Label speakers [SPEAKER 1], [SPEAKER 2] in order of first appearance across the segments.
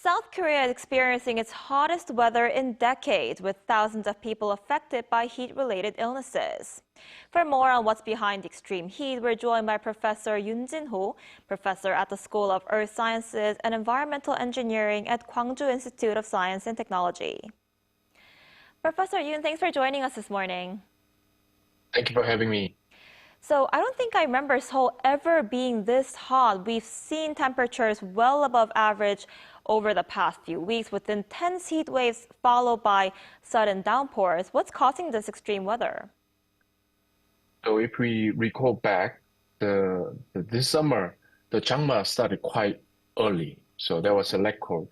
[SPEAKER 1] South Korea is experiencing its hottest weather in decades, with thousands of people affected by heat-related illnesses. For more on what's behind the extreme heat, we're joined by Professor Yoon Jin-Ho, professor at the School of Earth Sciences and Environmental Engineering at Gwangju Institute of Science and Technology. Professor Yoon, thanks for joining us this morning.
[SPEAKER 2] Thank you for having me.
[SPEAKER 1] So I don't think I remember Seoul ever being this hot. We've seen temperatures well above average over the past few weeks, with intense heat waves followed by sudden downpours. What's causing this extreme weather?
[SPEAKER 2] So if we recall back, this summer, the Changma started quite early. So there was a record,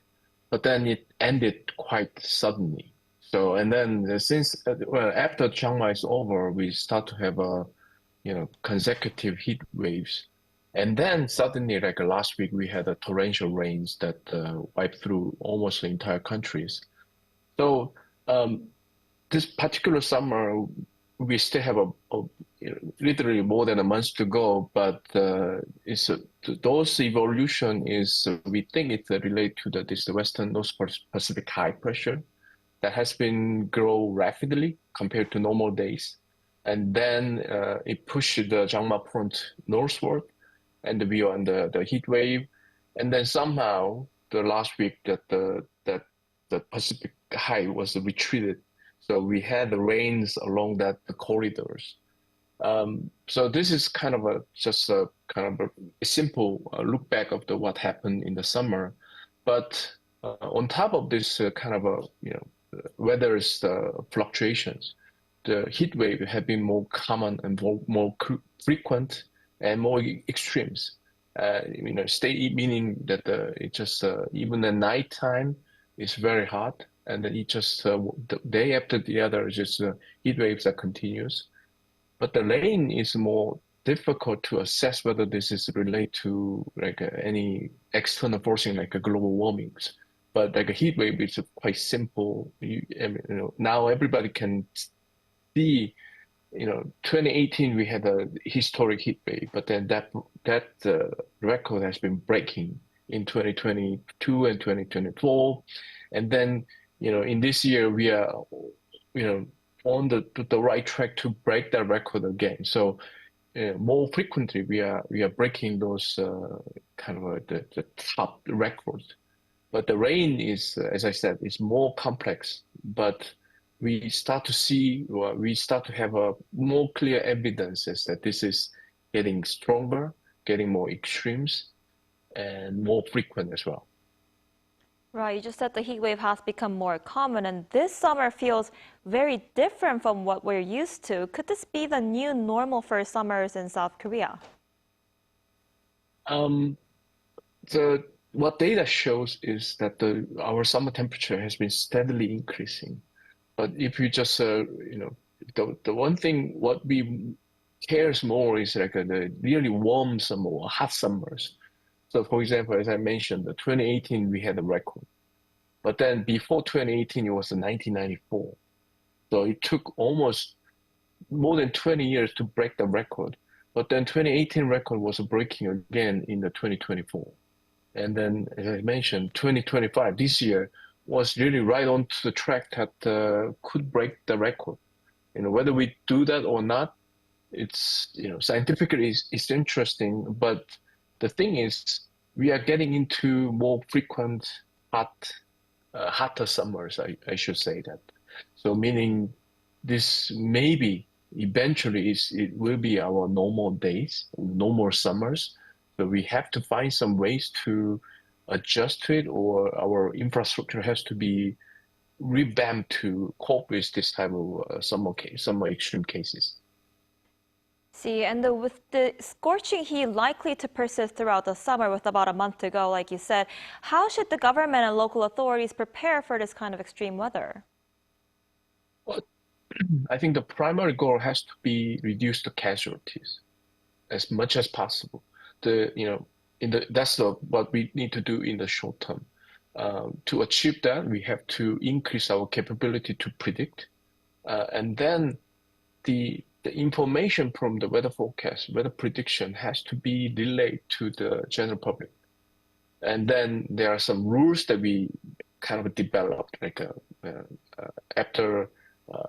[SPEAKER 2] but then it ended quite suddenly. So, and then after Changma is over, we start to have consecutive heat waves. And then suddenly, like last week, we had a torrential rains that wiped through almost the entire countries. So this particular summer, we still have literally more than a month to go, but those evolution is, we think it's related to the Western North Pacific high pressure that has been grow rapidly compared to normal days. And then it pushed the Changma front northward, and we are on the heat wave. And then somehow the last week that the Pacific high was retreated. So we had the rains along the corridors. So this is kind of just a simple look back of what happened in the summer. But on top of this weather's fluctuations, the heat wave have been more common and more frequent and more extremes. Meaning that it just even at nighttime it's very hot, and then it just the day after the other, just heat waves that continues. But the rain is more difficult to assess whether this is related to any external forcing like a global warming. But like a heat wave is quite simple. Now everybody can see, 2018 we had a historic heat wave, but then that record has been breaking in 2022 and 2024, and then in this year we are on the right track to break that record again. So more frequently we are breaking those the top records. But the rain is, as I said, is more complex, but we start to have a more clear evidences that this is getting stronger, getting more extremes, and more frequent as well.
[SPEAKER 1] Right, you just said the heat wave has become more common, and this summer feels very different from what we're used to. Could this be the new normal for summers in South Korea?
[SPEAKER 2] What data shows is that our summer temperature has been steadily increasing. But if you just, the one thing what we cares more is the really warm summer or hot summers. So for example, as I mentioned, the 2018 we had a record, but then before 2018 it was 1994. So it took almost more than 20 years to break the record. But then 2018 record was breaking again in the 2024. And then, as I mentioned, 2025, this year, was really right on to the track that could break the record. Whether we do that or not, it's, scientifically it's interesting, but the thing is, we are getting into more frequent hotter summers, I should say that. So meaning this maybe eventually it will be our normal days, normal summers. So we have to find some ways to adjust to it, or our infrastructure has to be revamped to cope with this type of summer extreme cases.
[SPEAKER 1] See, and with the scorching heat likely to persist throughout the summer with about a month to go, like you said, how should the government and local authorities prepare for this kind of extreme weather?
[SPEAKER 2] Well, I think the primary goal has to be reduce the casualties as much as possible. That's what we need to do in the short term. To achieve that, we have to increase our capability to predict, and then the information from the weather forecast, weather prediction has to be relayed to the general public. And then there are some rules that we kind of developed, like after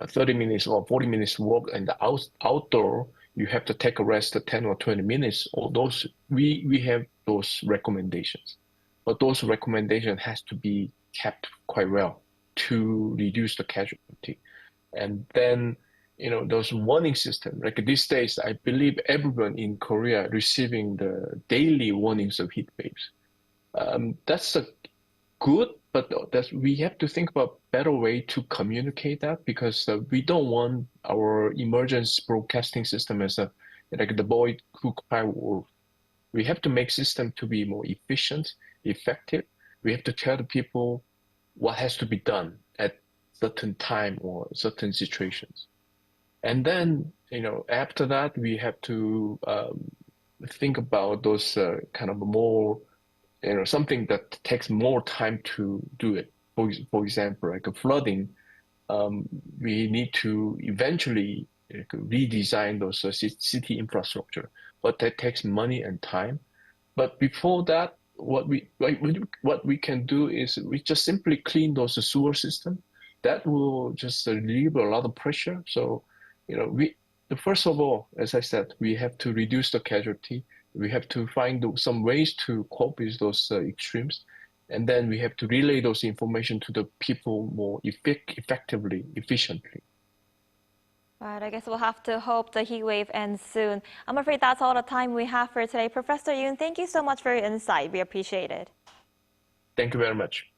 [SPEAKER 2] 30 minutes or 40 minutes walk and the outdoor, you have to take a rest of 10 or 20 minutes. All those, we have those recommendations. But those recommendations has to be kept quite well to reduce the casualty. And then, those warning system, like these days, I believe everyone in Korea receiving the daily warnings of heat waves. That's a good, but we have to think about better way to communicate that, because we don't want our emergency broadcasting system as like the boy who cried wolf. We have to make system to be more efficient, effective. We have to tell the people what has to be done at certain time or certain situations. And then, after that, we have to think about those kind of more, something that takes more time to do it. For example, like a flooding, we need to eventually redesign those city infrastructure, but that takes money and time. But before that, what we can do is we just simply clean those sewer system. That will just relieve a lot of pressure. So, first of all, as I said, we have to reduce the casualty. We have to find some ways to cope with those extremes. And then we have to relay those information to the people more effectively, efficiently.
[SPEAKER 1] Right, I guess we'll have to hope the heat wave ends soon. I'm afraid that's all the time we have for today. Professor Yoon, thank you so much for your insight. We appreciate it.
[SPEAKER 2] Thank you very much.